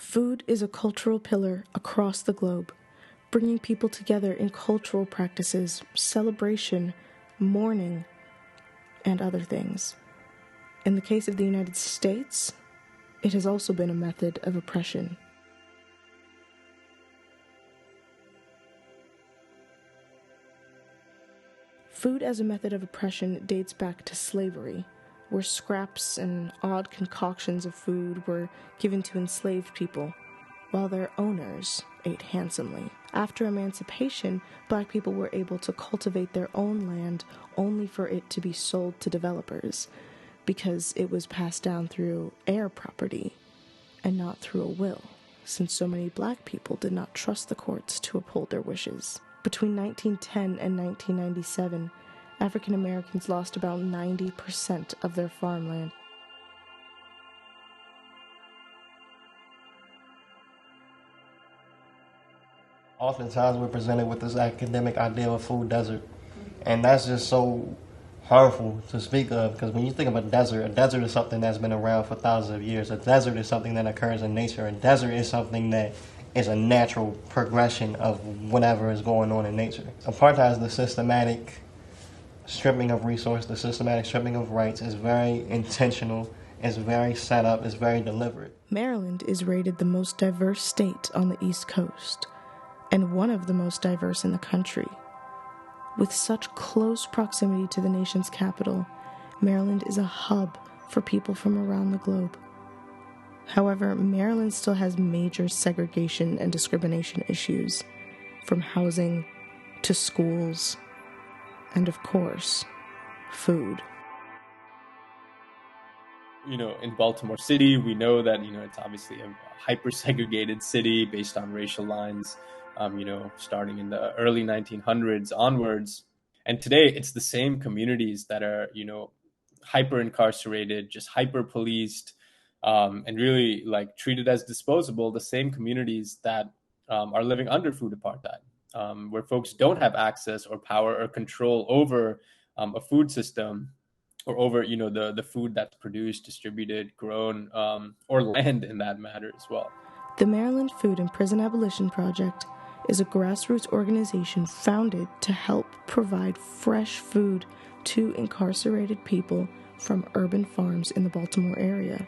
Food is a cultural pillar across the globe, bringing people together in cultural practices, celebration, mourning, and other things. In the case of the United States, it has also been a method of oppression. Food as a method of oppression dates back to slavery, where scraps and odd concoctions of food were given to enslaved people, while their owners ate handsomely. After emancipation, black people were able to cultivate their own land only for it to be sold to developers, because it was passed down through heir property and not through a will, since so many black people did not trust the courts to uphold their wishes. Between 1910 and 1997, African Americans lost about 90% of their farmland. Oftentimes we're presented with this academic idea of food desert, and that's just so harmful to speak of, because when you think of a desert is something that's been around for thousands of years. A desert is something that occurs in nature. A desert is something that is a natural progression of whatever is going on in nature. Apartheid is the systematic stripping of resource, the systematic stripping of rights. Is very intentional, it's very set up, it's very deliberate. Maryland is rated the most diverse state on the East Coast, and one of the most diverse in the country. With such close proximity to the nation's capital, Maryland is a hub for people from around the globe. However, Maryland still has major segregation and discrimination issues, from housing to schools, and of course, food. In Baltimore City, we know that, it's obviously a hyper-segregated city based on racial lines, starting in the early 1900s onwards. And today, it's the same communities that are, hyper-incarcerated, just hyper-policed, and really treated as disposable, the same communities that are living under food apartheid, where folks don't have access or power or control over a food system, or over the food that's produced, distributed, grown, or land in that matter as well. The Maryland Food and Prison Abolition Project is a grassroots organization founded to help provide fresh food to incarcerated people from urban farms in the Baltimore area.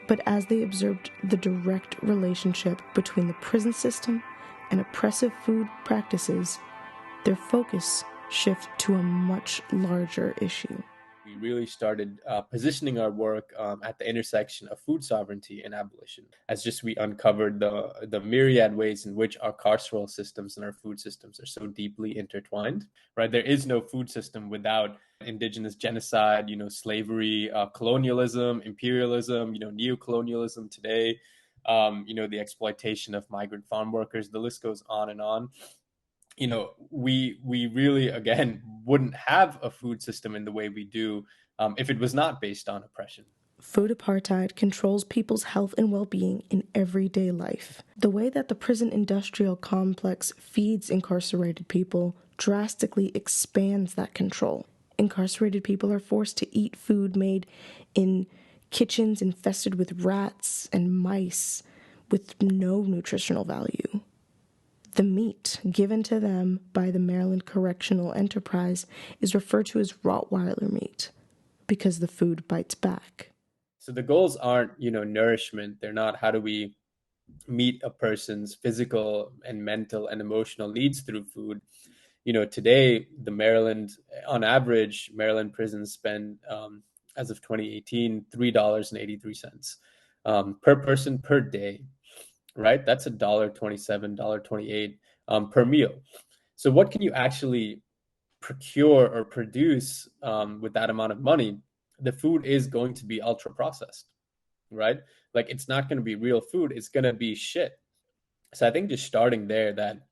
But as they observed the direct relationship between the prison system and oppressive food practices, their focus shifted to a much larger issue. We really started positioning our work at the intersection of food sovereignty and abolition, as just we uncovered the myriad ways in which our carceral systems and our food systems are so deeply intertwined, right? There is no food system without indigenous genocide, slavery, colonialism, imperialism, neocolonialism today, the exploitation of migrant farm workers. The list goes on and on. We really, again, wouldn't have a food system in the way we do if it was not based on oppression. Food apartheid controls people's health and well-being in everyday life. The way that the prison industrial complex feeds incarcerated people drastically expands that control. Incarcerated people are forced to eat food made in kitchens infested with rats and mice with no nutritional value. The meat given to them by the Maryland Correctional Enterprise is referred to as Rottweiler meat because the food bites back. So the goals aren't, nourishment. They're not how do we meet a person's physical and mental and emotional needs through food. Today, on average, Maryland prisons spend, as of 2018, $3.83 per person per day. Right? That's $1.27, $1.28 per meal. So what can you actually procure or produce with that amount of money? The food is going to be ultra processed, right? It's not going to be real food. It's going to be shit. So I think just starting there that,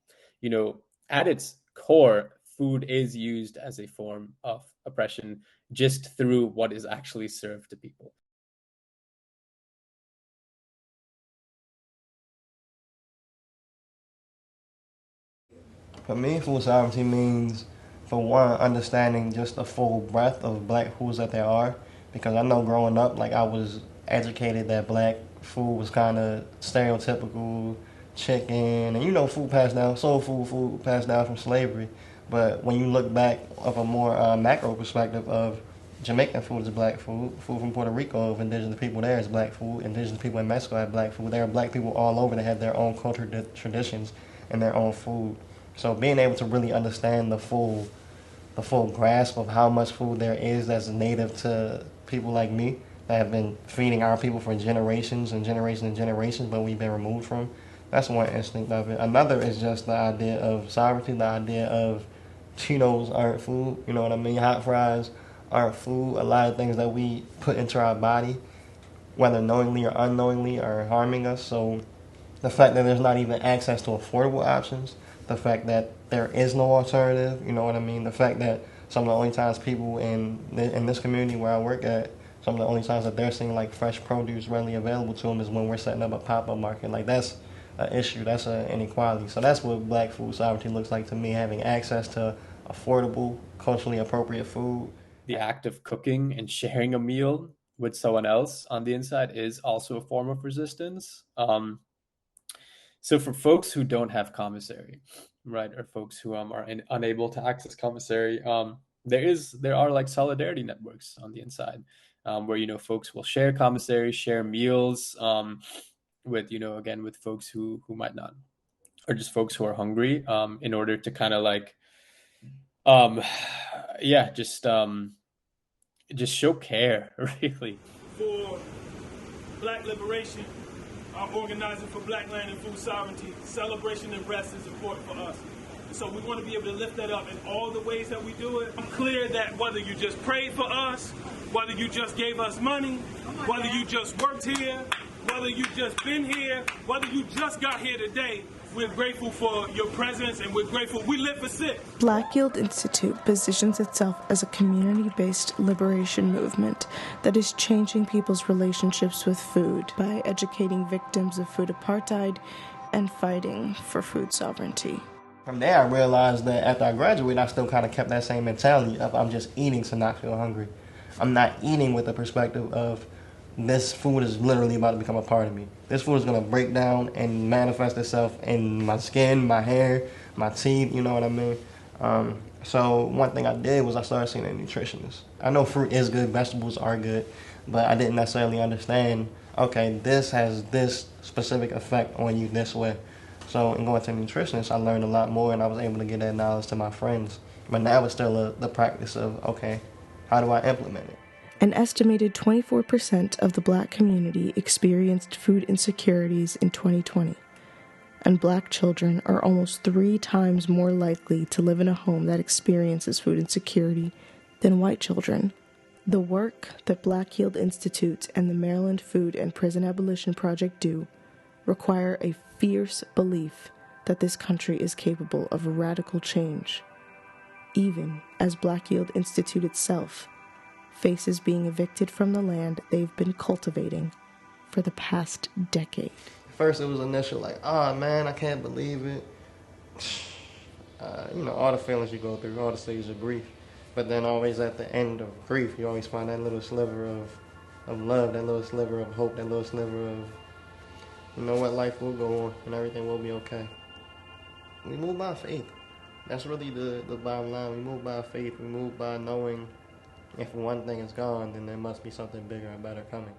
at its core, food is used as a form of oppression just through what is actually served to people. For me, food sovereignty means, for one, understanding just the full breadth of black foods that there are. Because I know growing up, I was educated that black food was kind of stereotypical, chicken, and food passed down, soul food passed down from slavery. But when you look back of a more macro perspective of Jamaican food is black food, food from Puerto Rico of indigenous people there is black food, indigenous people in Mexico have black food. There are black people all over that have their own culture, traditions, and their own food. So being able to really understand the full grasp of how much food there is that's native to people like me that have been feeding our people for generations and generations and generations, but we've been removed from. That's one instinct of it. Another is just the idea of sovereignty, the idea of Cheetos aren't food, you know what I mean? Hot fries aren't food. A lot of things that we put into our body, whether knowingly or unknowingly, are harming us. So the fact that there's not even access to affordable options, the fact that there is no alternative, you know what I mean? The fact that some of the only times people in this community where I work at, some of the only times that they're seeing like fresh produce readily available to them is when we're setting up a pop-up market. Like that's an issue, that's an inequality. So that's what black food sovereignty looks like to me, having access to affordable, culturally appropriate food. The act of cooking and sharing a meal with someone else on the inside is also a form of resistance. So for folks who don't have commissary, right, or folks who are unable to access commissary, there are like solidarity networks on the inside, where folks will share commissary, share meals, with again with folks who might not, or just folks who are hungry, in order to kind of like, yeah, just show care, really. For Black liberation, our organizing for Black land and food sovereignty, celebration and rest is important for us. So we want to be able to lift that up in all the ways that we do it. I'm clear that whether you just prayed for us, whether you just gave us money, whether you just worked here, whether you just been here, whether you just got here today, we're grateful for your presence, and we're grateful we live for six. Black Yield Institute positions itself as a community-based liberation movement that is changing people's relationships with food by educating victims of food apartheid and fighting for food sovereignty. From there, I realized that after I graduated, I still kind of kept that same mentality of I'm just eating to not feel hungry. I'm not eating with the perspective of this food is literally about to become a part of me. This food is going to break down and manifest itself in my skin, my hair, my teeth, you know what I mean? So one thing I did was I started seeing a nutritionist. I know fruit is good, vegetables are good, but I didn't necessarily understand, okay, this has this specific effect on you this way. So in going to a nutritionist, I learned a lot more, and I was able to give that knowledge to my friends. But now it's still the practice of, okay, how do I implement it? An estimated 24% of the Black community experienced food insecurities in 2020, and Black children are almost 3 times more likely to live in a home that experiences food insecurity than white children. The work that Black Yield Institute and the Maryland Food and Prison Abolition Project do require a fierce belief that this country is capable of radical change, even as Black Yield Institute itself faces being evicted from the land they've been cultivating for the past decade. First it was initial like, oh man, I can't believe it. All the feelings you go through, all the stages of grief. But then always at the end of grief, you always find that little sliver of love, that little sliver of hope, that little sliver of, you know what, life will go on and everything will be okay. We move by faith. That's really the bottom line. We move by faith. We move by knowing if one thing is gone, then there must be something bigger and better coming.